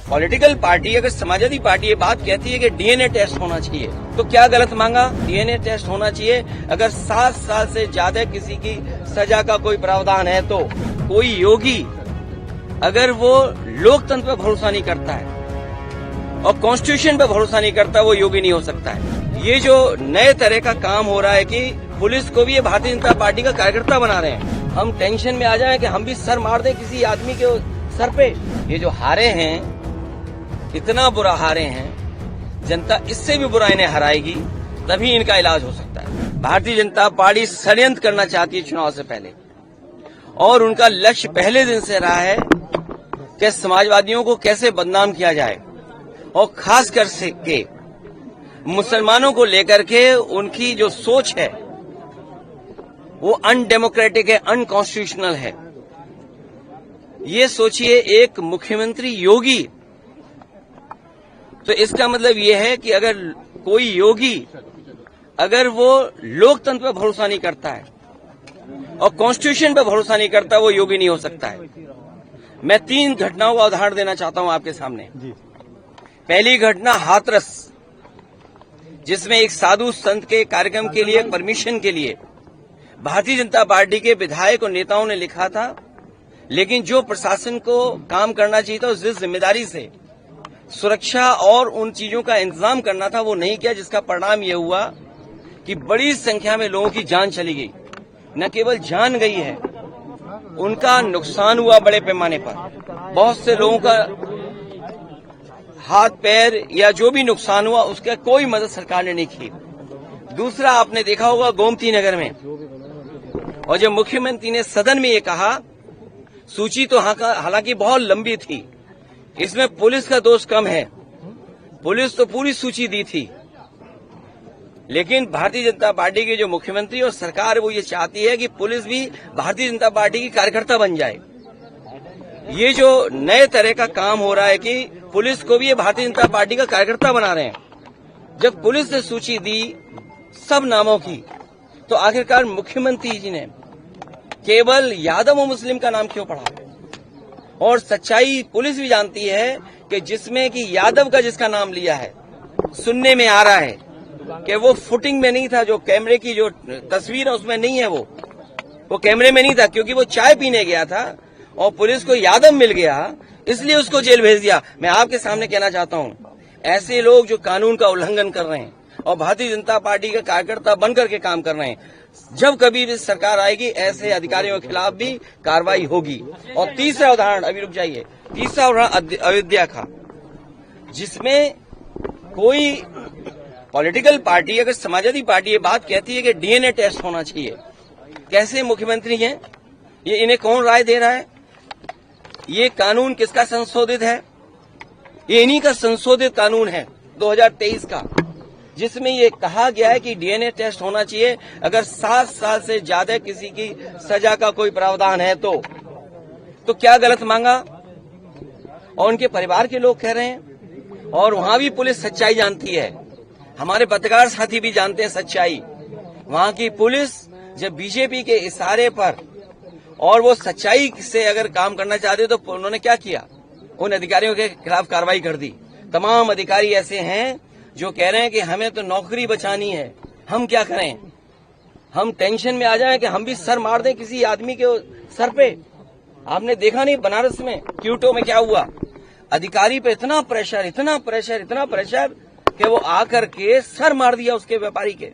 Political party अगर Samajwadi party ये बात कहती है कि डीएनए टेस्ट होना चाहिए, तो क्या गलत मांगा? डीएनए टेस्ट होना चाहिए। अगर 7 साल से ज्यादा किसी की सजा का कोई प्रावधान है तो कोई योगी अगर वो लोकतंत्र पर भरोसा नहीं करता है और कॉन्स्टिट्यूशन पर भरोसा नहीं करता, वो योगी नहीं हो सकता है। ये जो नए तरह का काम हो रहा है कि पुलिस को भी ये भारतीय जनता पार्टी का कार्यकर्ता बना रहे हैं, हम टेंशन में आ जाएं कि हम भी सर मार दें किसी आदमी के सर पे। ये जो हारे हैं, इतना बुरा हारे हैं, जनता इससे भी बुरा इन्हें हराएगी, तभी इनका इलाज हो सकता है। भारतीय जनता पार्टी षड्यंत्र करना चाहती है चुनाव से पहले, और उनका लक्ष्य पहले दिन से रहा है कि समाजवादियों को कैसे बदनाम किया जाए, और खास कर के मुसलमानों को लेकर के उनकी जो सोच है वो अनडेमोक्रेटिक है, अनकॉन्स्टिट्यूशनल है। ये सोचिए, एक मुख्यमंत्री योगी, तो इसका मतलब ये है कि अगर कोई योगी अगर वो लोकतंत्र पर भरोसा नहीं करता है और कॉन्स्टिट्यूशन पर भरोसा नहीं करता, वो योगी नहीं हो सकता है। मैं 3 घटनाओं का उदाहरण देना चाहता हूं आपके सामने। पहली घटना हाथरस, जिसमें एक साधु संत के कार्यक्रम के लिए, परमिशन के लिए भारतीय जनता पार्टी के विधायक और नेताओं ने लिखा था, लेकिन जो प्रशासन को काम करना चाहिए था, उस जिम्मेदारी से सुरक्षा और उन चीजों का इंतजाम करना था, वो नहीं किया, जिसका परिणाम ये हुआ कि बड़ी संख्या में लोगों की जान चली गई। न केवल जान गई है, उनका नुकसान हुआ बड़े पैमाने पर। बहुत से लोगों का हाथ पैर या जो भी नुकसान हुआ, उसका कोई मदद सरकार ने नहीं की। दूसरा, आपने देखा होगा गोमती नगर में, और जब मुख्यमंत्री ने सदन में ये कहा, सूची तो हालांकि बहुत लंबी थी, इसमें पुलिस का दोष कम है, पुलिस तो पूरी सूची दी थी, लेकिन भारतीय जनता पार्टी के जो मुख्यमंत्री और सरकार, वो ये चाहती है कि पुलिस भी भारतीय जनता पार्टी की कार्यकर्ता बन जाए। ये जो नए तरह का काम हो रहा है कि पुलिस को भी ये भारतीय जनता पार्टी का कार्यकर्ता बना रहे हैं। जब पुलिस ने सूची दी सब नामों की, तो आखिरकार मुख्यमंत्री जी ने केवल यादव और मुस्लिम का नाम क्यों पढ़ा? और सच्चाई पुलिस भी जानती है कि जिसमें कि यादव का जिसका नाम लिया है, सुनने में आ रहा है कि वो फुटिंग में नहीं था, जो कैमरे की जो तस्वीर है उसमें नहीं है, वो कैमरे में नहीं था, क्योंकि वो चाय पीने गया था और पुलिस को यादव मिल गया, इसलिए उसको जेल भेज दिया। मैं आपके सामने कहना चाहता हूं, ऐसे लोग जो कानून का उल्लंघन कर रहे हैं और भारतीय जनता पार्टी का कार्यकर्ता बनकर के काम कर रहे हैं, जब कभी भी सरकार आएगी, ऐसे अधिकारियों के खिलाफ भी कार्रवाई होगी। और तीसरा उदाहरण, अभी रुक जाइए, तीसरा उदाहरण अयोध्या का, जिसमें कोई पॉलिटिकल पार्टी अगर समाजवादी पार्टी ये बात कहती है कि डीएनए टेस्ट होना चाहिए, कैसे मुख्यमंत्री हैं ये, इन्हें कौन राय दे रहा है? ये कानून किसका संशोधित है? ये इन्हीं का संशोधित कानून है 2023 का, जिसमें ये कहा गया है कि डीएनए टेस्ट होना चाहिए अगर 7 साल से ज्यादा किसी की सजा का कोई प्रावधान है तो क्या गलत मांगा? और उनके परिवार के लोग कह रहे हैं, और वहां भी पुलिस सच्चाई जानती है, हमारे पत्रकार साथी भी जानते हैं सच्चाई। वहां की पुलिस जब बीजेपी के इशारे पर और वो सच्चाई से अगर काम करना चाहते तो उन्होंने क्या किया? उन अधिकारियों के खिलाफ कार्रवाई कर दी। तमाम अधिकारी ऐसे हैं जो कह रहे हैं कि हमें तो नौकरी बचानी है, हम क्या करें, हम टेंशन में आ जाएं कि हम भी सर मार दें किसी आदमी के सर पे। आपने देखा नहीं बनारस में, क्यूटो में क्या हुआ? अधिकारी पे इतना प्रेशर, इतना प्रेशर, इतना प्रेशर कि वो आकर के सर मार दिया उसके व्यापारी के।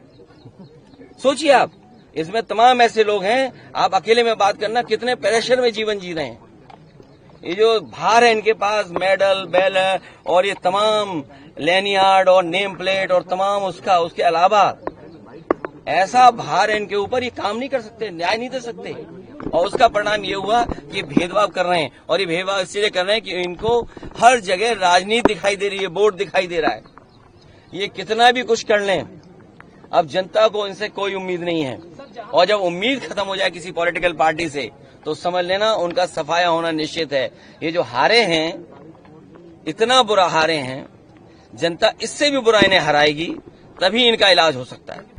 सोचिए आप, इसमें तमाम ऐसे लोग हैं, आप अकेले में बात करना कितने प्रेशर में जीवन जी रहे हैं। ये जो भार है इनके पास, मेडल, बैनर और ये तमाम लैनियार्ड और नेम प्लेट और तमाम उसके अलावा ऐसा भार है इनके ऊपर, ये काम नहीं कर सकते, न्याय नहीं दे सकते। और उसका परिणाम ये हुआ कि ये भेदभाव कर रहे हैं, और ये भेदभाव इसलिए कर रहे हैं कि इनको हर जगह राजनीति दिखाई दे रही है, वोट दिखाई दे रहा है। ये कितना भी कुछ कर लें, अब जनता को इनसे कोई उम्मीद नहीं है, और जब उम्मीद खत्म हो जाए किसी पॉलिटिकल पार्टी से, तो समझ लेना उनका सफाया होना निश्चित है। ये जो हारे हैं, इतना बुरा हारे हैं, जनता इससे भी बुरा इन्हें हराएगी, तभी इनका इलाज हो सकता है।